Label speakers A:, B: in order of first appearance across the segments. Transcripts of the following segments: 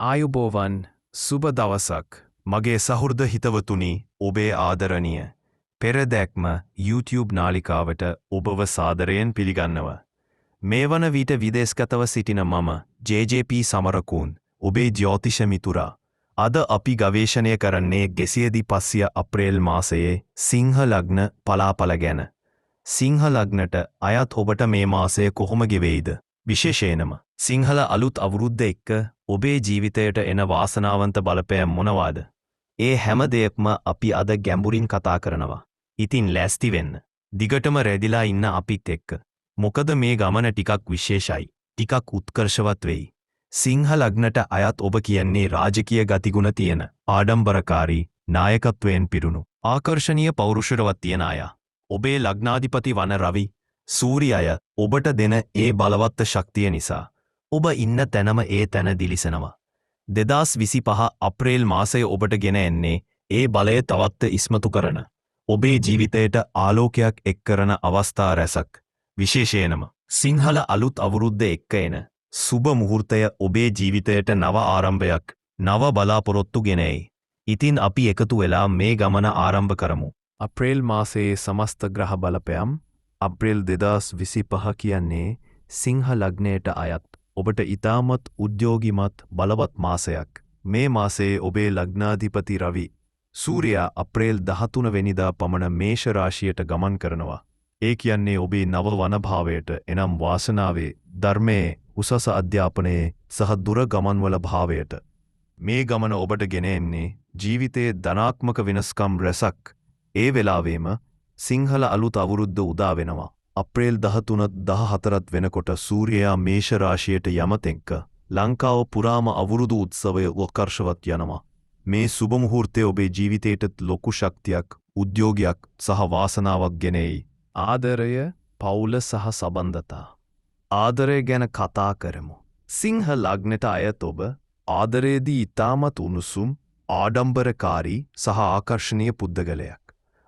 A: ආයුබෝවන් සුබ දවසක් මගේ සහෘද හිතවතුනි ඔබේ ආදරණීය පෙරදැක්ම YouTube නාලිකාවට ඔබව සාදරයෙන් පිළිගන්නවා. මේ වන විට විදේශගතව සිටින මම JJP සමරකෝන් ඔබේ ජ්‍යෝතිෂ මිතුරා. අද අපි ගවේෂණය කරන්නේ 205 අප්‍රේල් මාසයේ සිංහ ලග්න පලාපල ගැන. සිංහ ලග්නට අයත් ඔබට මේ මාසය කොහොම ගෙවෙයිද? විශේෂයෙන්ම සිංහල අලුත් අවුරුද්ද එක්ක ඔබේ ජීවිතයට එන වාසනාවන්ත බලපෑම් මොනවාද? ඒ හැම දෙයක්ම අපි අද ගැඹුරින් කතා කරනවා. ඉතින් ලෑස්ති වෙන්න. දිගටම රැඳිලා ඉන්න අපිත් එක්ක. මොකද මේ ගමන ටිකක් විශේෂයි. ටිකක් උත්කර්ෂවත් වෙයි. සිංහ ලග්නට අයත් ඔබ කියන්නේ රාජකීය ගතිගුණ තියෙන, ආඩම්බරකාරී, නායකත්වයෙන් පිරුණු, ආකර්ෂණීය පෞරුෂරවත් තියෙන අය. ඔබේ ලග්නාධිපති වන රවි, සූර්යය ඔබට දෙන ඒ බලවත් ශක්තිය නිසා ඔබ ඉන්න තැනම ඒ තැන දිලිසෙනවා. 2025 අප්‍රේල් මාසය ඔබට ගෙන එන්නේ ඒ බලය තවත් ඉස්මතු කරන, ඔබේ ජීවිතයට ආලෝකයක් එක් කරන අවස්ථා රැසක්. විශේෂයෙන්ම සිංහල අලුත් අවුරුද්ද එක්ක එන සුබ මුහුර්තය ඔබේ ජීවිතයට නව ආරම්භයක්, නව බලාපොරොත්තු ගෙන එයි. ඉතින් අපි එකතු වෙලා මේ ගමන ආරම්භ කරමු. අප්‍රේල් මාසයේ සමස්ත ග්‍රහ බලපෑම්. අප්‍රේල් 2025 කියන්නේ සිංහ ලග්නයට අයත් ඔබට ඉතාමත් උද්‍යෝගිමත් බලවත් මාසයක්. මේ මාසයේ ඔබේ ලග්නාධිපති රවි, සූර්යයා අප්‍රේල් 13 වෙනිදා පමණ මේෂ රාශියට ගමන් කරනවා. ඒ කියන්නේ ඔබේ නව වනභාවයට, එනම් වාසනාවේ, ධර්මයේ, උසස් අධ්‍යාපනයේ සහ දුර ගමන්වල භාවයට. මේ ගමන ඔබට ගෙන එන්නේ ජීවිතයේ ධනාත්මක වෙනස්කම් රැසක්. ඒ වෙලාවෙම සිංහල අලුත් අවුරුද්ද උදා වෙනවා. අප්‍රේල් 13-14 වෙනකොට සූර්යයා මේෂ රාශියට යමතෙන්ක ලංකාව පුරාම අවුරුදු උත්සවය උත්කර්ෂවත් යනවා. මේ සුබ මුහුර්තය ඔබේ ජීවිතයට ලොකු ශක්තියක්, උද්‍යෝගයක් සහ වාසනාවක් ගෙනෙයි. ආදරය, පවුල සහ සම්බන්ධතා. ආදරය ගැන කතා කරමු. සිංහ ලග්නට අයත් ඔබ ආදරයේදී ඉතාමත් උණුසුම්, ආඩම්බරකාරී සහ ආකර්ෂණීය පුද්ගලයෙක්.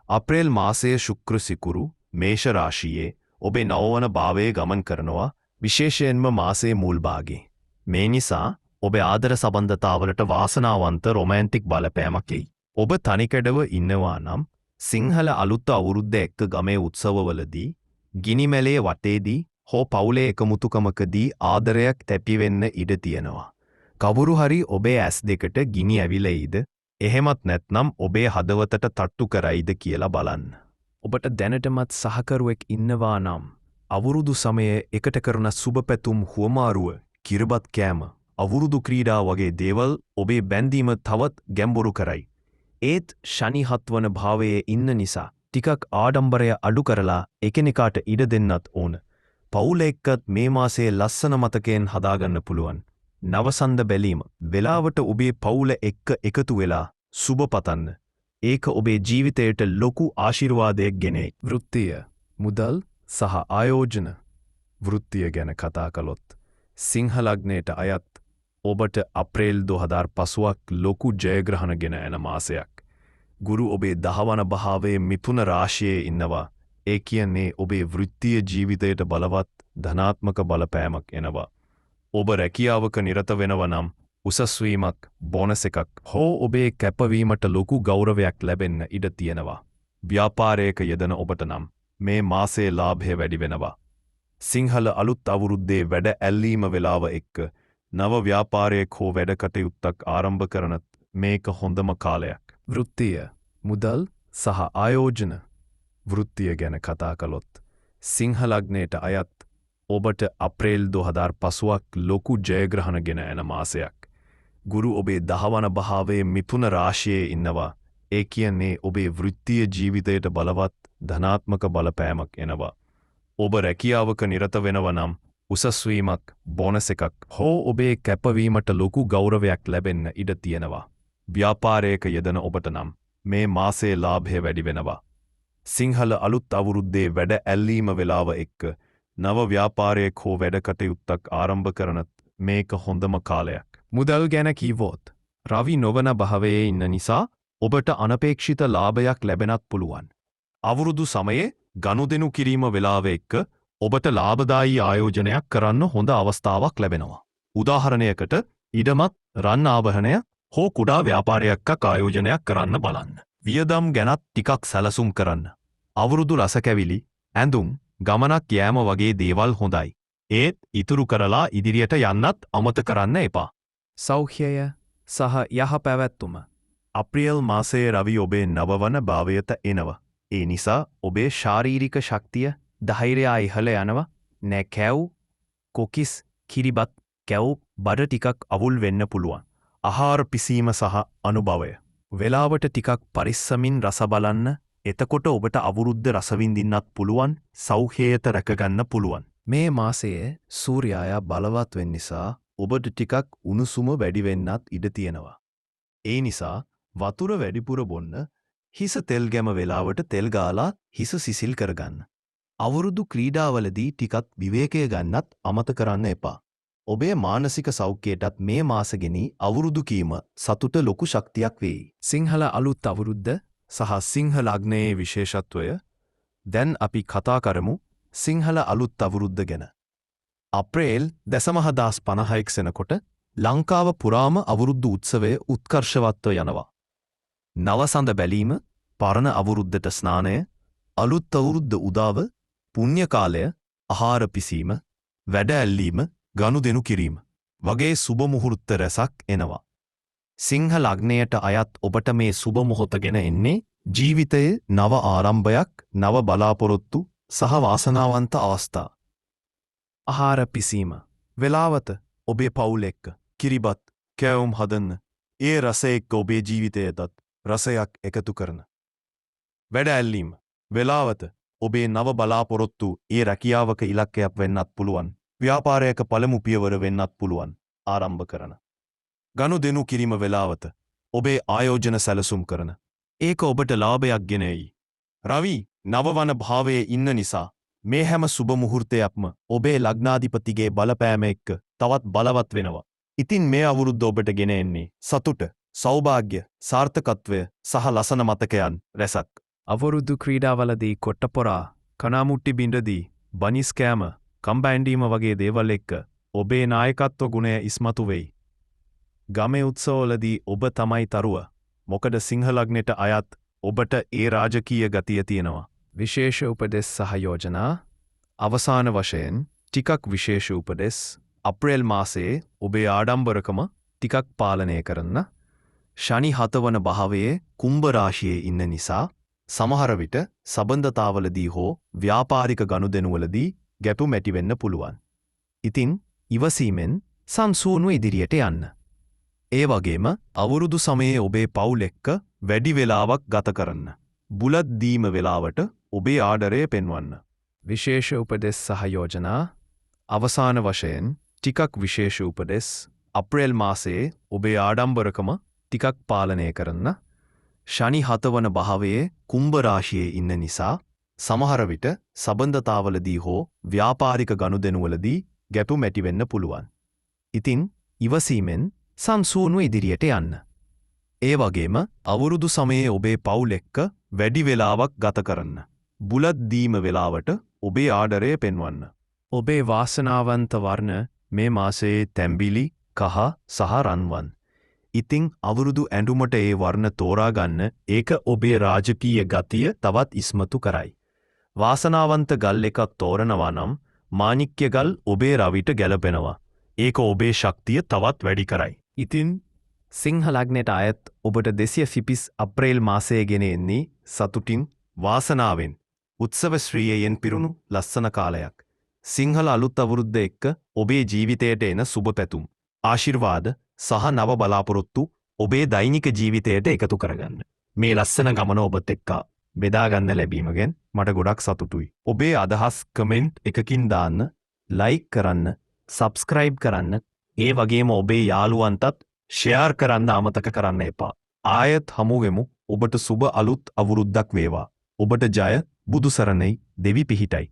A: අප්‍රේල් මාසයේ ශුක්‍ර සිකුරු මේෂ රාශියේ ඔබේ නවවන භාවයේ ගමන් කරනවා, විශේෂයෙන්ම මාසයේ මුල් භාගයේ. මේ නිසා ඔබේ ආදර සම්බන්ධතාවලට වාසනාවන්ත රොමැන්ටික් බලපෑමක් එයි. ඔබ තනිකඩව ඉන්නවා නම් සිංහල අලුත් අවුරුද්ද එක්ක ගමේ උත්සවවලදී, ගිනිමැලේ වටේදී හෝ පවුලේ එකමුතුකමකදී ආදරයක් තැපිවෙන්න ඉඩ තියෙනවා. කවුරු හරි ඔබේ ඇස් දෙකට ගිනි ඇවිලෙයිද? එහෙමත් නැත්නම් ඔබේ හදවතට තට්ටු කරයිද කියලා බලන්න. ඔබට දැනටමත් සහකරුවෙක් ඉන්නවා නම් අවුරුදු සමයේ එකට කරන සුබපැතුම් හුවමාරුව, කිරිබත් කෑම, අවුරුදු ක්‍රීඩා වගේ දේවල් ඔබේ බැඳීම තවත් ගැඹුරු කරයි. ඒත් ශනි 7 වන භාවයේ ඉන්න නිසා ටිකක් ආඩම්බරය අඩු කරලා එකිනෙකාට ඉඩ දෙන්නත් ඕන. පවුල එක්කත් මේ මාසයේ ලස්සන මතකයෙන් හදාගන්න පුළුවන්. නවසන්ද බැලීම, වෙලාවට ඔබේ පවුල එක්ක එකතු වෙලා සුබ පතන්න. ඒක ඔබේ ජීවිතයට ලොකු ආශිර්වාදයක් ගෙනෙයි. වෘත්තිය, මුදල් සහ ආයෝජන. වෘත්තිය ගැන කතා කළොත් සිංහ ලග්නයට අයත් ඔබට අප්‍රේල් 2005ක් ලොකු ජයග්‍රහණ ගෙන එන මාසයක්. ගුරු ඔබේ 10 වන භාවයේ මිථුන රාශියේ ඉන්නවා. ඒ කියන්නේ ඔබේ වෘත්තීය ජීවිතයට බලවත් ධනාත්මක බලපෑමක් එනවා. ඔබ රැකියාවක නිරත වෙනව නම් උසස් වීමක්, බෝනස් එකක් හෝ ඔබේ කැපවීමට ලොකු ගෞරවයක් ලැබෙන්න ඉඩ තියෙනවා. ව්‍යාපාරයක යෙදෙන ඔබට නම් මේ මාසයේ ලාභය වැඩි වෙනවා. සිංහල අලුත් අවුරුද්දේ වැඩ ඇල්ලීම වෙලාව එක්ක නව ව්‍යාපාරයක් හෝ වැඩ කටයුත්තක් ආරම්භ කරනත් මේක හොඳම කාලයක්. වෘත්තිය, මුදල් සහ ආයෝජන. වෘත්තිය ගැන කතා කළොත් සිංහ ලග්නයට අයත් ඔබට අප්‍රේල් 2005ක් ලොකු ජයග්‍රහණ ගෙන එන මාසයක්. ගුරු ඔබේ 10 වන භාවයේ මිථුන රාශියේ ඉන්නවා. ඒ කියන්නේ ඔබේ වෘත්තීය ජීවිතයට බලවත් ධනාත්මක බලපෑමක් එනවා. ඔබ රැකියාවක නිරත වෙනව නම් උසස් වීමක්, බෝනස් එකක් හෝ ඔබේ කැපවීමට ලොකු ගෞරවයක් ලැබෙන්න ඉඩ තියෙනවා. ව්‍යාපාරයක යෙදෙන ඔබට නම් මේ මාසයේ ලාභය වැඩි වෙනවා. සිංහල අලුත් අවුරුද්දේ වැඩ ඇල්ලීම වෙලාව එක්ක නව ව්‍යාපාරයක් හෝ වැඩ කටයුත්තක් ආරම්භ කරනත් මේක හොඳම කාලයක්. මුදල් ගැන කීවොත් රවි නොවන භාවයේ ඉන්න නිසා ඔබට අනපේක්ෂිත ලාභයක් ලැබෙන්නත් පුළුවන්. අවුරුදු සමයේ ගනුදෙනු කිරීම වෙලාව එක්ක ඔබට ලාභදායී ආයෝජනයක් කරන්න හොඳ අවස්ථාවක් ලැබෙනවා. උදාහරණයකට ඉඩමත් රන් ආභරණය හෝ කුඩා ව්‍යාපාරයක් ආයෝජනයක් කරන්න බලන්න. වියදම් ගැනත් ටිකක් සැලසුම් කරන්න. අවුරුදු රසකැවිලි, ඇඳුම්, ගමනක් යෑම වගේ දේවල් හොඳයි. ඒත් ඉතුරු කරලා ඉදිරියට යන්නත් අමතක කරන්න එපා.
B: සෞඛ්‍යය සහ යහ පැවැත්තුම.
A: අප්‍රියල් මාසයේ රවි ඔබේ නවවන භාවයට එනවා. ඒ නිසා ඔබේ ශාරීරික ශක්තිය ධෛර්යය ඉහළ යනවා. නෑ කැව්, කොකිස්, කිරිබත්, කැව් බඩ ටිකක් අවුල් වෙන්න පුළුවන්. ආහාර පිසීම සහ අනුභවය. වෙලාවට ටිකක් පරිස්සමින් රස බලන්න. එතකොට ඔබට අවුරුද්ද රසවින්දින්නත් පුළුවන්, සෞඛ්‍යයට රැකගන්න පුළුවන්.
B: මේ මාසයේ සූර්යායා බලවත් වෙන්න නිසා
A: ඔබට ටිකක් උණුසුම වැඩි වෙන්නත් ඉඩ තියෙනවා. ඒ නිසා වතුර වැඩිපුර බොන්න, හිස තෙල් ගැම වෙලාවට තෙල් ගාලා හිස සිසිල් කරගන්න. අවුරුදු ක්‍රීඩාවලදී ටිකක් විවේකය ගන්නත් අමතක කරන්න එපා. ඔබේ මානසික සෞඛ්‍යයටත් මේ මාසෙගෙනි අවුරුදු කීම සතුට ලොකු ශක්තියක් වෙයි.
B: සිංහල අලුත් අවුරුද්ද
A: සහ සිංහ ලග්නයේ විශේෂත්වය. දැන් අපි කතා කරමු සිංහල අලුත් අවුරුද්ද ගැන. අප්‍රේල් 2050 සෙනකොට ලංකාව පුරාම අවුරුද්දු උත්සවය උත්කර්ෂවත්ව යනවා. නවසඳ බැලීම, පරණ අවුරුද්දට ස්නානය, අලුත් අවුරුද්ද උදාව, පුණ්‍ය කාලය, ආහාර පිසීම, වැඩ ඇල්ලීම, ගනුදෙනු කිරීම වගේ සුබ මුහුර්ත රැසක් එනවා. සිංහ ලග්නයට අයත් ඔබට මේ සුබ මොහොත ගෙන එන්නේ ජීවිතයේ නව ආරම්භයක්, නව බලාපොරොත්තු සහ වාසනාවන්ත අවස්ථා.
B: ආහාර පිසීම.
A: වෙලාවත ඔබේ පවුල එක්ක කිරිබත්, කෑවුම් හදන්න. ඒ රස එක්ක ඔබේ ජීවිතයටත් රසයක් එකතු කරන. වැඩ ඇල්ලීම. වෙලාවත ඔබේ නව බලාපොරොත්තු ඒ රැකියාවක ඉලක්කයක් වෙන්නත් පුළුවන්. ව්‍යාපාරයක පළමු පියවර වෙන්නත් පුළුවන්. ආරම්භ කරන. ගනුදෙනු කිරීම වෙලාවත ඔබේ ආයෝජන සැලසුම් කරන. ඒක ඔබට ලාභයක් ගෙන එයි. රවි නවවන භාවයේ ඉන්න නිසා මේ හැම සුබ මුහුර්තයක්ම ඔබේ ලග්නාධිපතිගේ බලපෑම එක්ක තවත් බලවත් වෙනවා. ඉතින් මේ අවුරුද්ද ඔබට ගෙන එන්නේ සතුට, සෞභාග්‍ය, සාර්ථකත්වය සහ ලසන මතකයන් රැසක්.
B: අවුරුදු ක්‍රීඩාවලදී කොට්ටපොරා, කනාමුට්ටි බිඳදී, බනිස් කෑම, කම්බැන්ඩීම වගේ දේවල් එක්ක ඔබේ නායකත්ව ගුණය ඉස්මතු වෙයි. ගමේ උත්සවවලදී ඔබ තමයි තරුව. මොකද සිංහ ලග්නෙට අයත් ඔබට ඒ රාජකීය ගතිය තියෙනවා. විශේෂ උපදෙස් සහ යෝජනා. අවසාන වශයෙන් ටිකක් විශේෂ උපදෙස්. අප්‍රේල් මාසයේ ඔබේ ආඩම්බරකම ටිකක් පාලනය කරන්න. ශනි 7 වන භාවයේ කුම්භ රාශියේ ඉන්න නිසා සමහර විට සබඳතාවලදී හෝ ව්‍යාපාරික ගනුදෙනුවලදී ගැටුම් ඇති වෙන්න පුළුවන්. ඉතින් ඉවසීමෙන් සංසුන්ව ඉදිරියට යන්න. ඒ වගේම අවුරුදු සමයේ ඔබේ පවුල එක්ක වැඩි වෙලාවක් ගත කරන්න. බුලත් දීම වෙලාවට ඔබේ ආඩරය පෙන්වන්න. විශේෂ උපදෙස් සහ යෝජනා. අවසාන වශයෙන් ටිකක් විශේෂ උපදෙස්. අප්‍රේල් මාසයේ ඔබේ ආඩම්බරකම ටිකක් පාලනය කරන්න. ශනි 7 වන භාවයේ කුම්භ රාශියේ ඉන්න නිසා සමහර විට සබඳතාවලදී හෝ ව්‍යාපාරික ගනුදෙනුවලදී ගැටුම් ඇති වෙන්න පුළුවන්. ඉතින් ඉවසීමෙන් සංසුන්ව ඉදිරියට යන්න. ඒ වගේම අවුරුදු සමයේ ඔබේ පවුල එක්ක වැඩි වෙලාවක් ගත කරන්න. බුලත් දීම වෙලාවට ඔබේ ආඩරය පෙන්වන්න. ඔබේ වාසනාවන්ත වර්ණ
A: මේ මාසයේ තැඹිලි, කහ සහ රන්වන්. ඉතින් අවුරුදු ඇඳුමට ඒ වර්ණ තෝරාගන්න. ඒක ඔබේ රාජකීය ගතිය තවත් ඉස්මතු කරයි. වාසනාවන්ත ගල් එකක් තෝරනවා නම් මාණික්‍ය ගල් ඔබේ රවිට ගැලපෙනවා. ඒක ඔබේ ශක්තිය තවත් වැඩි කරයි.
B: ඉතින් සිංහ ලග්නයට අයත් ඔබට 200 අප්‍රේල් මාසයේ ගෙන එන්නේ සතුටින්,
A: වාසනාවෙන්, උත්සව ශ්‍රීයෙන් පිරුණු ලස්සන කාලයක්. සිංහල අලුත් අවුරුද්ද එක්ක ඔබේ ජීවිතයට එන සුබ පැතුම්, ආශිර්වාද සහ නව බලාපොරොත්තු ඔබේ දෛනික ජීවිතයට එකතු කරගන්න. මේ ලස්සන ගමන ඔබත් එක්ක බෙදාගන්න ලැබීම ගැන මට ගොඩක් සතුටුයි. ඔබේ අදහස් කමෙන්ට් එකකින් දාන්න, ලයික් කරන්න, සබ්ස්ක්‍රයිබ් කරන්න, ඒ වගේම ඔබේ යාළුවන්ටත් ෂෙයාර් කරන්න අමතක කරන්න එපා. ආයෙත් හමු වෙමු. ඔබට සුබ අලුත් අවුරුද්දක් වේවා. ඔබට ජය. බුදු සරණයි. දෙවි පිහිටයි.